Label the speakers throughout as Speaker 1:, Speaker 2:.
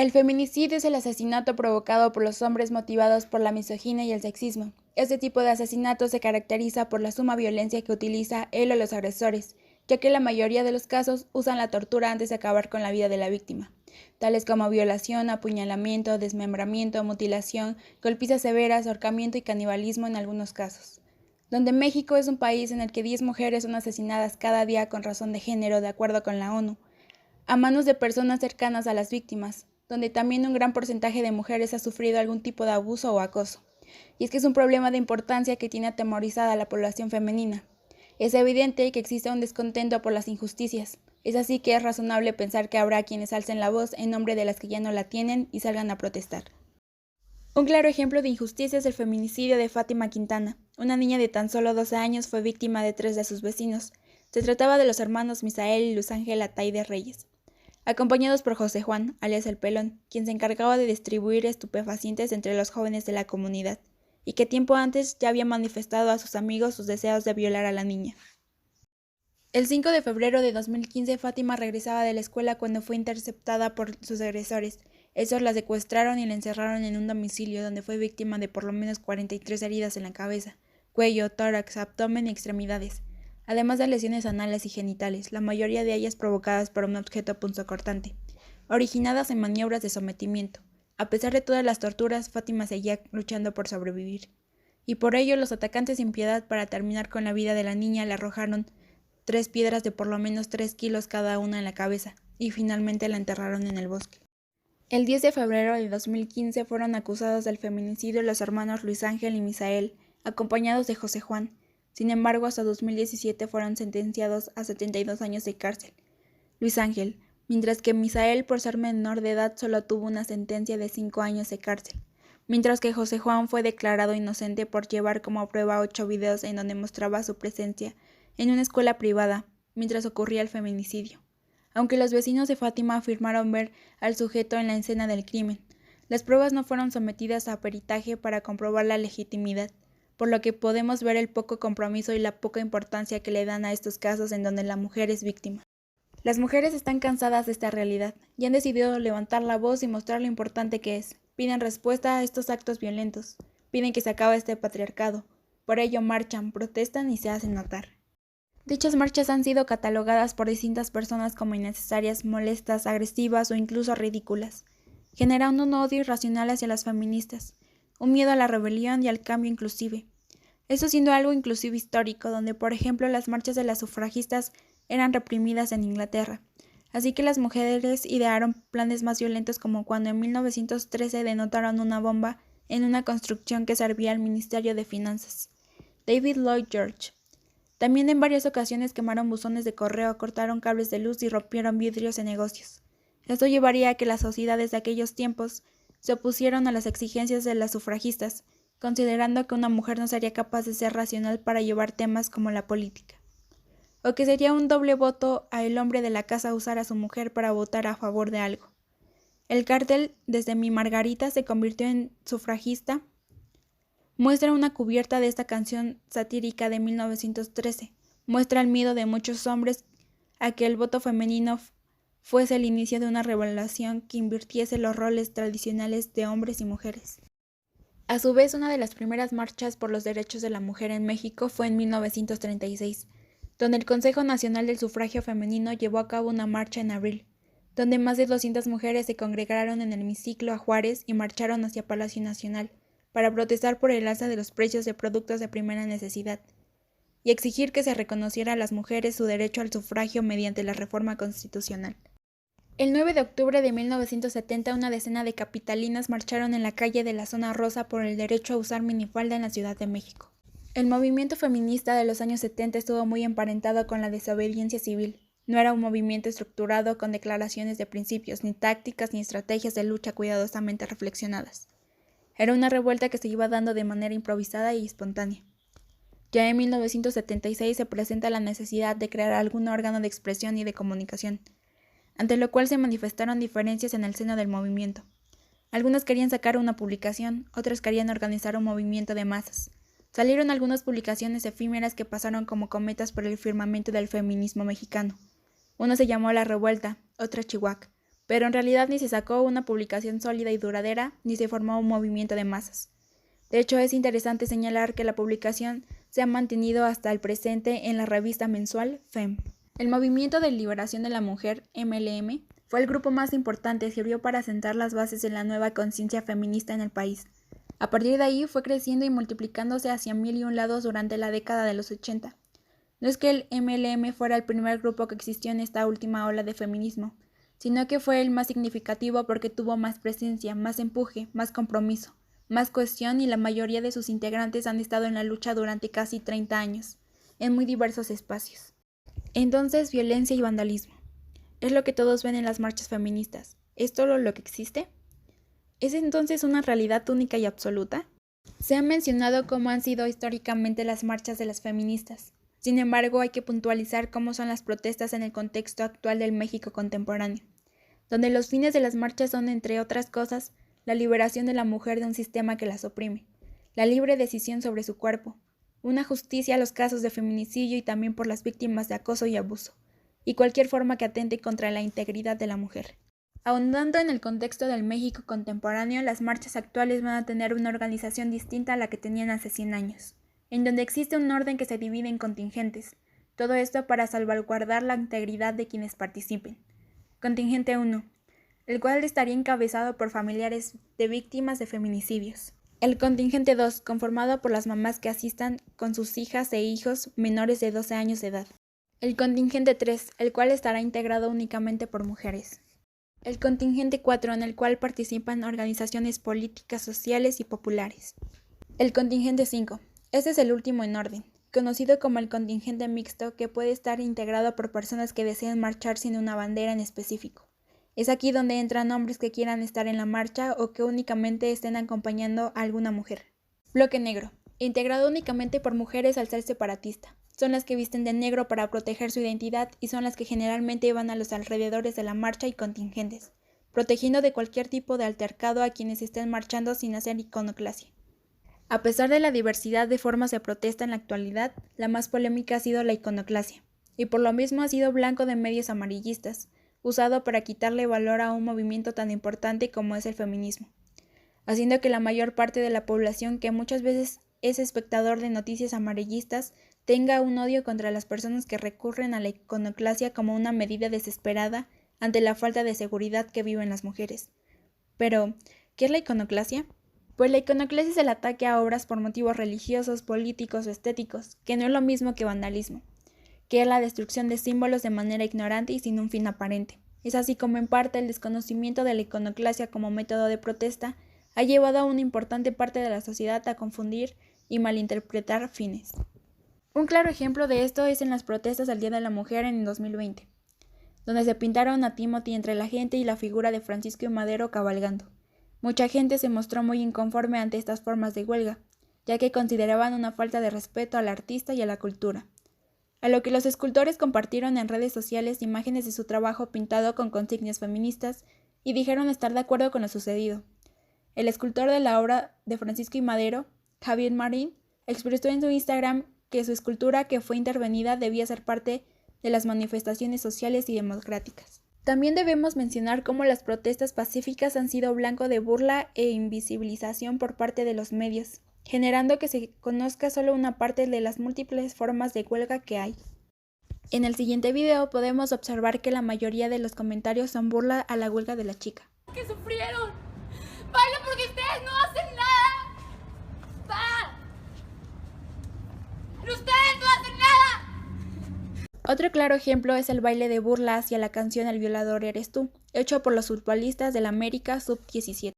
Speaker 1: El feminicidio es el asesinato provocado por los hombres motivados por la misoginia y el sexismo. Este tipo de asesinato se caracteriza por la suma violencia que utiliza él o los agresores, ya que la mayoría de los casos usan la tortura antes de acabar con la vida de la víctima, tales como violación, apuñalamiento, desmembramiento, mutilación, golpizas severas, ahorcamiento y canibalismo en algunos casos. Donde México es un país en el que 10 mujeres son asesinadas cada día con razón de género, de acuerdo con la ONU, a manos de personas cercanas a las víctimas, donde también un gran porcentaje de mujeres ha sufrido algún tipo de abuso o acoso. Y es que es un problema de importancia que tiene atemorizada a la población femenina. Es evidente que existe un descontento por las injusticias. Es así que es razonable pensar que habrá quienes alcen la voz en nombre de las que ya no la tienen y salgan a protestar. Un claro ejemplo de injusticia es el feminicidio de Fátima Quintana. Una niña de tan solo 12 años fue víctima de 3 de sus vecinos. Se trataba de los hermanos Misael y Luz Ángel Ataide Reyes, acompañados por José Juan, alias El Pelón, quien se encargaba de distribuir estupefacientes entre los jóvenes de la comunidad, y que tiempo antes ya había manifestado a sus amigos sus deseos de violar a la niña. El 5 de febrero de 2015, Fátima regresaba de la escuela cuando fue interceptada por sus agresores. Estos la secuestraron y la encerraron en un domicilio donde fue víctima de por lo menos 43 heridas en la cabeza, cuello, tórax, abdomen y extremidades, además de lesiones anales y genitales, la mayoría de ellas provocadas por un objeto punzocortante, originadas en maniobras de sometimiento. A pesar de todas las torturas, Fátima seguía luchando por sobrevivir. Y por ello los atacantes sin piedad, para terminar con la vida de la niña, le arrojaron 3 piedras de por lo menos 3 kilos cada una en la cabeza, y finalmente la enterraron en el bosque. El 10 de febrero de 2015 fueron acusados del feminicidio los hermanos Luis Ángel y Misael, acompañados de José Juan. Sin embargo, hasta 2017 fueron sentenciados a 72 años de cárcel. Luis Ángel, mientras que Misael, por ser menor de edad, solo tuvo una sentencia de 5 años de cárcel, mientras que José Juan fue declarado inocente por llevar como prueba 8 videos en donde mostraba su presencia en una escuela privada, mientras ocurría el feminicidio. Aunque los vecinos de Fátima afirmaron ver al sujeto en la escena del crimen, las pruebas no fueron sometidas a peritaje para comprobar la legitimidad, por lo que podemos ver el poco compromiso y la poca importancia que le dan a estos casos en donde la mujer es víctima. Las mujeres están cansadas de esta realidad y han decidido levantar la voz y mostrar lo importante que es. Piden respuesta a estos actos violentos, piden que se acabe este patriarcado. Por ello marchan, protestan y se hacen notar. Dichas marchas han sido catalogadas por distintas personas como innecesarias, molestas, agresivas o incluso ridículas, generando un odio irracional hacia las feministas, un miedo a la rebelión y al cambio inclusive. Esto siendo algo inclusive histórico, donde por ejemplo las marchas de las sufragistas eran reprimidas en Inglaterra, así que las mujeres idearon planes más violentos, como cuando en 1913 detonaron una bomba en una construcción que servía al Ministerio de Finanzas. David Lloyd George. También en varias ocasiones quemaron buzones de correo, cortaron cables de luz y rompieron vidrios en negocios. Esto llevaría a que las sociedades de aquellos tiempos se opusieron a las exigencias de las sufragistas, considerando que una mujer no sería capaz de ser racional para llevar temas como la política, o que sería un doble voto a el hombre de la casa usar a su mujer para votar a favor de algo. El cartel Desde mi Margarita se convirtió en sufragista. Muestra una cubierta de esta canción satírica de 1913. Muestra el miedo de muchos hombres a que el voto femenino fuese el inicio de una revolución que invirtiese los roles tradicionales de hombres y mujeres. A su vez, una de las primeras marchas por los derechos de la mujer en México fue en 1936, donde el Consejo Nacional del Sufragio Femenino llevó a cabo una marcha en abril, donde más de 200 mujeres se congregaron en el hemiciclo a Juárez y marcharon hacia Palacio Nacional, para protestar por el alza de los precios de productos de primera necesidad y exigir que se reconociera a las mujeres su derecho al sufragio mediante la reforma constitucional. El 9 de octubre de 1970, una decena de capitalinas marcharon en la calle de la Zona Rosa por el derecho a usar minifalda en la Ciudad de México. El movimiento feminista de los años 70 estuvo muy emparentado con la desobediencia civil. No era un movimiento estructurado con declaraciones de principios, ni tácticas ni estrategias de lucha cuidadosamente reflexionadas. Era una revuelta que se iba dando de manera improvisada y espontánea. Ya en 1976 se presenta la necesidad de crear algún órgano de expresión y de comunicación, ante lo cual se manifestaron diferencias en el seno del movimiento. Algunos querían sacar una publicación, otros querían organizar un movimiento de masas. Salieron algunas publicaciones efímeras que pasaron como cometas por el firmamento del feminismo mexicano. Una se llamó La Revuelta, otra Chihuahua, pero en realidad ni se sacó una publicación sólida y duradera, ni se formó un movimiento de masas. De hecho, es interesante señalar que la publicación se ha mantenido hasta el presente en la revista mensual FEM. El Movimiento de Liberación de la Mujer, MLM, fue el grupo más importante y sirvió para sentar las bases de la nueva conciencia feminista en el país. A partir de ahí fue creciendo y multiplicándose hacia mil y un lados durante la década de los 80. No es que el MLM fuera el primer grupo que existió en esta última ola de feminismo, sino que fue el más significativo porque tuvo más presencia, más empuje, más compromiso, más cohesión y la mayoría de sus integrantes han estado en la lucha durante casi 30 años, en muy diversos espacios. Entonces, violencia y vandalismo. Es lo que todos ven en las marchas feministas. ¿Es todo lo que existe? ¿Es entonces una realidad única y absoluta? Se ha mencionado cómo han sido históricamente las marchas de las feministas. Sin embargo, hay que puntualizar cómo son las protestas en el contexto actual del México contemporáneo, donde los fines de las marchas son, entre otras cosas, la liberación de la mujer de un sistema que las oprime, la libre decisión sobre su cuerpo, una justicia a los casos de feminicidio y también por las víctimas de acoso y abuso, y cualquier forma que atente contra la integridad de la mujer. Ahondando en el contexto del México contemporáneo, las marchas actuales van a tener una organización distinta a la que tenían hace 100 años, en donde existe un orden que se divide en contingentes, todo esto para salvaguardar la integridad de quienes participen. Contingente 1, el cual estaría encabezado por familiares de víctimas de feminicidios. El contingente 2, conformado por las mamás que asistan con sus hijas e hijos menores de 12 años de edad. El contingente 3, el cual estará integrado únicamente por mujeres. El contingente 4, en el cual participan organizaciones políticas, sociales y populares. El contingente 5, este es el último en orden, conocido como el contingente mixto, que puede estar integrado por personas que deseen marchar sin una bandera en específico. Es aquí donde entran hombres que quieran estar en la marcha o que únicamente estén acompañando a alguna mujer. Bloque negro, integrado únicamente por mujeres al ser separatista. Son las que visten de negro para proteger su identidad y son las que generalmente van a los alrededores de la marcha y contingentes, protegiendo de cualquier tipo de altercado a quienes estén marchando sin hacer iconoclasia. A pesar de la diversidad de formas de protesta en la actualidad, la más polémica ha sido la iconoclasia, y por lo mismo ha sido blanco de medios amarillistas, usado para quitarle valor a un movimiento tan importante como es el feminismo, haciendo que la mayor parte de la población, que muchas veces es espectador de noticias amarillistas, tenga un odio contra las personas que recurren a la iconoclasia como una medida desesperada ante la falta de seguridad que viven las mujeres. Pero, ¿qué es la iconoclasia? Pues la iconoclasia es el ataque a obras por motivos religiosos, políticos o estéticos, que no es lo mismo que vandalismo, que es la destrucción de símbolos de manera ignorante y sin un fin aparente. Es así como en parte el desconocimiento de la iconoclasia como método de protesta ha llevado a una importante parte de la sociedad a confundir y malinterpretar fines. Un claro ejemplo de esto es en las protestas del Día de la Mujer en 2020, donde se pintaron a Timothy entre la gente y la figura de Francisco I. Madero cabalgando. Mucha gente se mostró muy inconforme ante estas formas de huelga, ya que consideraban una falta de respeto al artista y a la cultura. A lo que los escultores compartieron en redes sociales imágenes de su trabajo pintado con consignas feministas y dijeron estar de acuerdo con lo sucedido. El escultor de la obra de Francisco I. Madero, Javier Marín, expresó en su Instagram que su escultura que fue intervenida debía ser parte de las manifestaciones sociales y democráticas. También debemos mencionar cómo las protestas pacíficas han sido blanco de burla e invisibilización por parte de los medios, generando que se conozca solo una parte de las múltiples formas de huelga que hay. En el siguiente video podemos observar que la mayoría de los comentarios son burla a la huelga de la chica.
Speaker 2: ¡Que sufrieron! ¡Baila porque ustedes no hacen nada! ¡Va! ¡Ustedes no hacen nada!
Speaker 1: Otro claro ejemplo es el baile de burla hacia la canción El violador eres tú, hecho por los futbolistas del América Sub-17.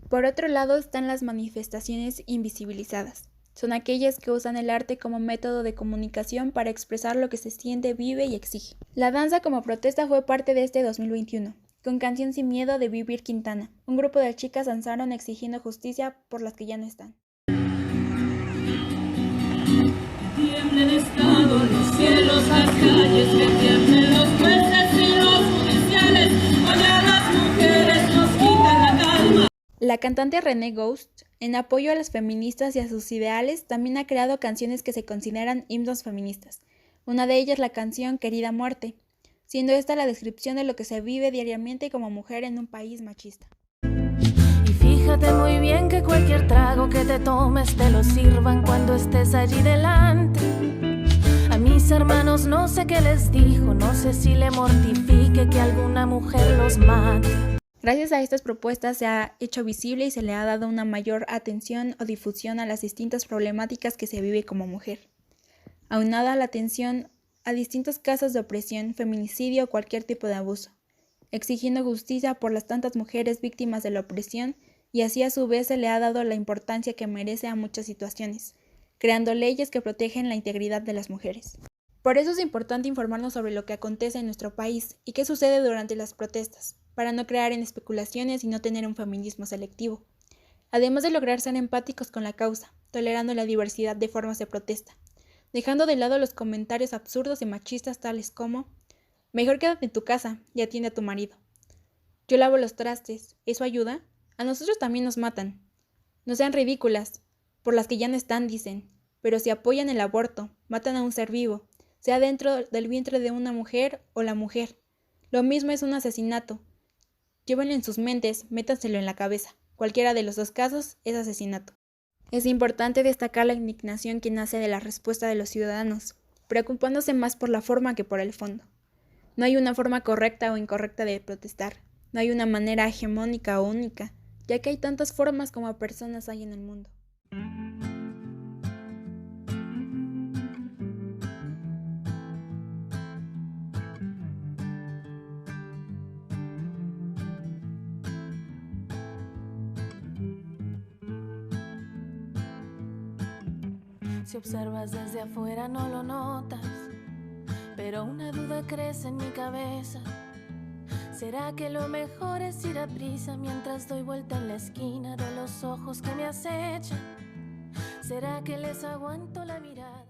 Speaker 1: Por otro lado están las manifestaciones invisibilizadas. Son aquellas que usan el arte como método de comunicación para expresar lo que se siente, vive y exige. La danza como protesta fue parte de este 2021, con Canción Sin Miedo de Vivir Quintana. Un grupo de chicas danzaron exigiendo justicia por las que ya no están.
Speaker 3: Que tiemblen Estado, los cielos, las calles, que tiemblen los jueces y los judiciales, oye a las mujeres.
Speaker 1: La cantante Renee Ghost, en apoyo a las feministas y a sus ideales, también ha creado canciones que se consideran himnos feministas. Una de ellas la canción Querida Muerte, siendo esta la descripción de lo que se vive diariamente como mujer en un país machista.
Speaker 4: Y fíjate muy bien que cualquier trago que te tomes te lo sirvan cuando estés allí delante. A mis hermanos no sé qué les dijo, no sé si le mortifique que alguna mujer los mate.
Speaker 1: Gracias a estas propuestas se ha hecho visible y se le ha dado una mayor atención o difusión a las distintas problemáticas que se vive como mujer. Aunada la atención a distintos casos de opresión, feminicidio o cualquier tipo de abuso, exigiendo justicia por las tantas mujeres víctimas de la opresión y así a su vez se le ha dado la importancia que merece a muchas situaciones, creando leyes que protegen la integridad de las mujeres. Por eso es importante informarnos sobre lo que acontece en nuestro país y qué sucede durante las protestas, para no crear en especulaciones y no tener un feminismo selectivo. Además de lograr ser empáticos con la causa, tolerando la diversidad de formas de protesta, dejando de lado los comentarios absurdos y machistas tales como «Mejor quédate en tu casa y atiende a tu marido». «Yo lavo los trastes, ¿eso ayuda? A nosotros también nos matan». «No sean ridículas, por las que ya no están», dicen, pero si apoyan el aborto, matan a un ser vivo, sea dentro del vientre de una mujer o la mujer. Lo mismo es un asesinato. Llévenlo en sus mentes, métanselo en la cabeza. Cualquiera de los dos casos es asesinato. Es importante destacar la indignación que nace de la respuesta de los ciudadanos, preocupándose más por la forma que por el fondo. No hay una forma correcta o incorrecta de protestar. No hay una manera hegemónica o única, ya que hay tantas formas como personas hay en el mundo.
Speaker 4: Si observas desde afuera no lo notas, pero una duda crece en mi cabeza. ¿Será que lo mejor es ir a prisa mientras doy vuelta en la esquina de los ojos que me acechan? ¿Será que les aguanto la mirada?